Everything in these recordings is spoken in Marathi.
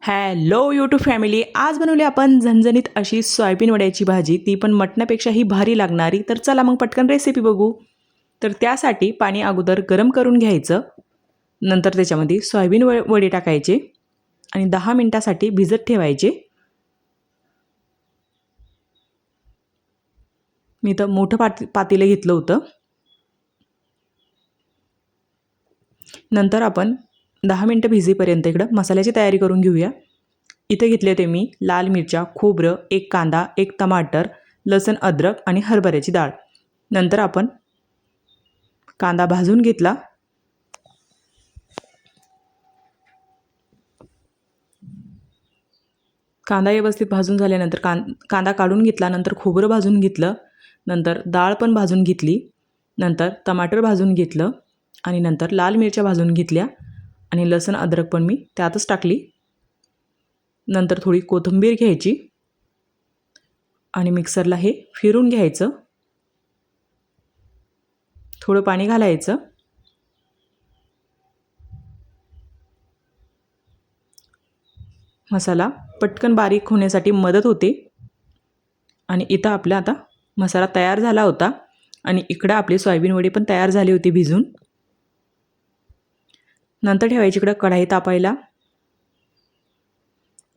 हॅलो यूट्यूब फॅमिली, आज बनवली आपण झणझणीत अशी सोयाबीन वड्याची भाजी, ती पण मटणापेक्षाही भारी लागणारी. तर चला मग पटकन रेसिपी बघू. तर त्यासाठी पाणी अगोदर गरम करून घ्यायचं, नंतर त्याच्यामध्ये सोयाबीन वडे टाकायचे आणि 10 मिनिटासाठी भिजत ठेवायचे. मी तर मोठं पातेलं घेतलं होतं. नंतर आपण 10 मिनिटं भिजेपर्यंत इकडं मसाल्याची तयारी करून घेऊया. इथे घेतले होते मी लाल मिरच्या, खोबरं, एक कांदा, एक टमाटर, लसूण, अद्रक आणि हरभऱ्याची डाळ. नंतर आपण कांदा भाजून घेतला. कांदा व्यवस्थित भाजून झाल्यानंतर कांदा काढून घेतला. नंतर खोबरं भाजून घेतलं. नंतर डाळ पण भाजून घेतली. नंतर टमाटर भाजून घेतलं आणि नंतर लाल मिरच्या भाजून घेतल्या आणि लसूण अद्रक पण मी त्यातच टाकली. नंतर थोडी कोथिंबीर घ्यायची आणि मिक्सरला हे फिरून घ्यायचं. थोडं पाणी घालायचं. मसाला पटकन बारीक होण्यासाठी मदत होते. आणि इथं आपला आता मसाला तयार झाला होता आणि इकडं आपली सोयाबीन वडी पण तयार झाली होती भिजून. नंतर ठेवायची इकडं कढाई तापायला.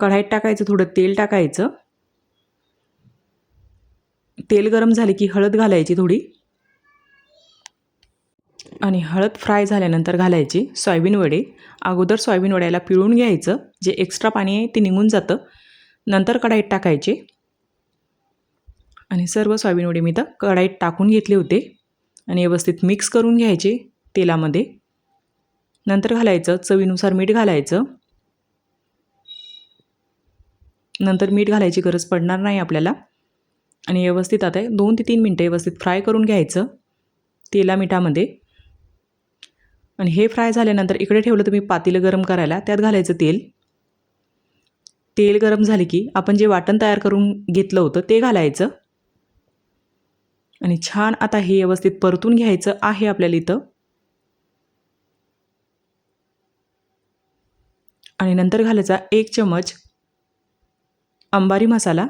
कढाईत टाकायचं थोडं तेल टाकायचं. तेल गरम झाले की हळद घालायची थोडी आणि हळद फ्राय झाल्यानंतर घालायची सोयाबीन वडे. अगोदर सोयाबीन वड्याला पिळून घ्यायचं, जे एक्स्ट्रा पाणी आहे ते निघून जातं. नंतर कढाईत टाकायचे आणि सर्व सोयाबीन वडे मी तर कढाईत टाकून घेतले होते आणि व्यवस्थित मिक्स करून घ्यायचे तेलामध्ये. नंतर घालायचं चवीनुसार मीठ घालायचं. नंतर मीठ घालायची गरज पडणार नाही आपल्याला. आणि व्यवस्थित आता 2 ते 3 मिनटं व्यवस्थित फ्राय करून घ्यायचं तेला मिठामध्ये. आणि हे फ्राय झाल्यानंतर इकडे ठेवलं तुम्ही पातेलं गरम करायला, त्यात घालायचं तेल. तेल गरम झाले की आपण जे वाटण तयार करून घेतलं होतं ते घालायचं आणि छान आता हे व्यवस्थित परतून घ्यायचं आहे आपल्याला इथं. आणि नंतर घालायचा 1 चमच अंबारी मसाला,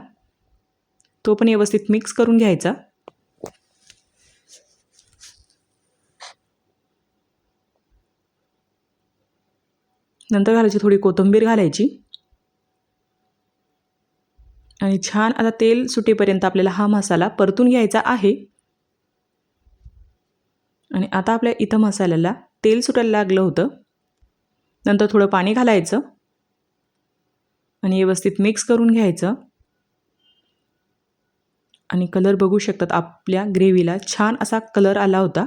तो पण व्यवस्थित मिक्स करून घ्यायचा. नंतर घालायची थोडी कोथिंबीर घालायची आणि छान आता तेल सुटेपर्यंत आपल्याला हा मसाला परतून घ्यायचा आहे. आणि आता आपल्या इथं मसाल्याला तेल सुटायला लागलं होतं. नंतर थोडं पाणी घालायचं आणि व्यवस्थित मिक्स करून घ्यायचं. आणि कलर बघू शकतात, आपल्या ग्रेव्हीला छान असा कलर आला होता.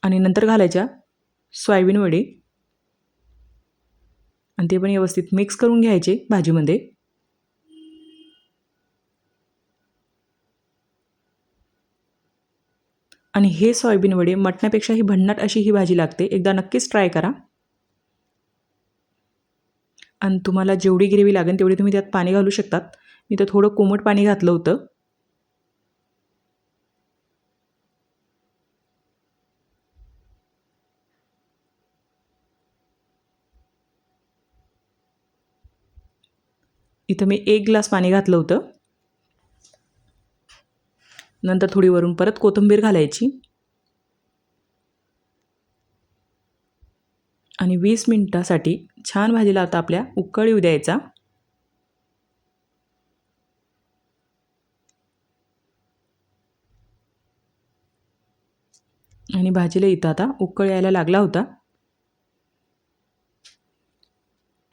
आणि नंतर घालायच्या सोयाबीन वडे आणि ते पण व्यवस्थित मिक्स करून घ्यायचे भाजीमध्ये. आणि हे सोयाबीन वडे मटणापेक्षाही भन्नाट अशी ही भाजी लागते. एकदा नक्कीच ट्राय करा. आणि तुम्हाला जेवढी ग्रेव्ही लागेल तेवढी तुम्ही त्यात पाणी घालू शकतात. मी तर थोडं कोमट पाणी घातलं होतं. इथं मी 1 ग्लास पाणी घातलं होतं. नंतर थोडी वरून परत कोथिंबीर घालायची आणि 20 मिनिटासाठी छान भाजीला आता आपल्या उकळी येऊ द्यायचा. आणि भाजीला इथं आता उकळ यायला लागला होता.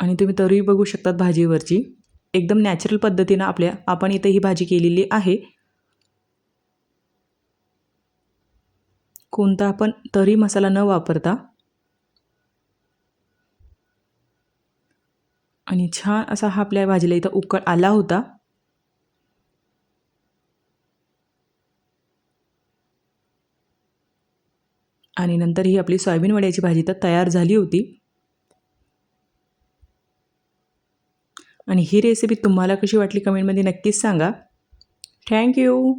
आणि तुम्ही तरी बघू शकतात भाजीवरची एकदम नॅचरल पद्धतीनं आपण इथं ही भाजी केलेली आहे. कोणता आपण तरी मसाला न वापरता. आणि छान असा हा आपल्या भाजीला इथं उकळ आला होता. आणि नंतर ही आपली सोयाबीन वड्याची भाजी तर तयार झाली होती. आणि ही रेसिपी तुम्हाला कशी वाटली कमेंटमध्ये नक्कीच सांगा. थँक्यू.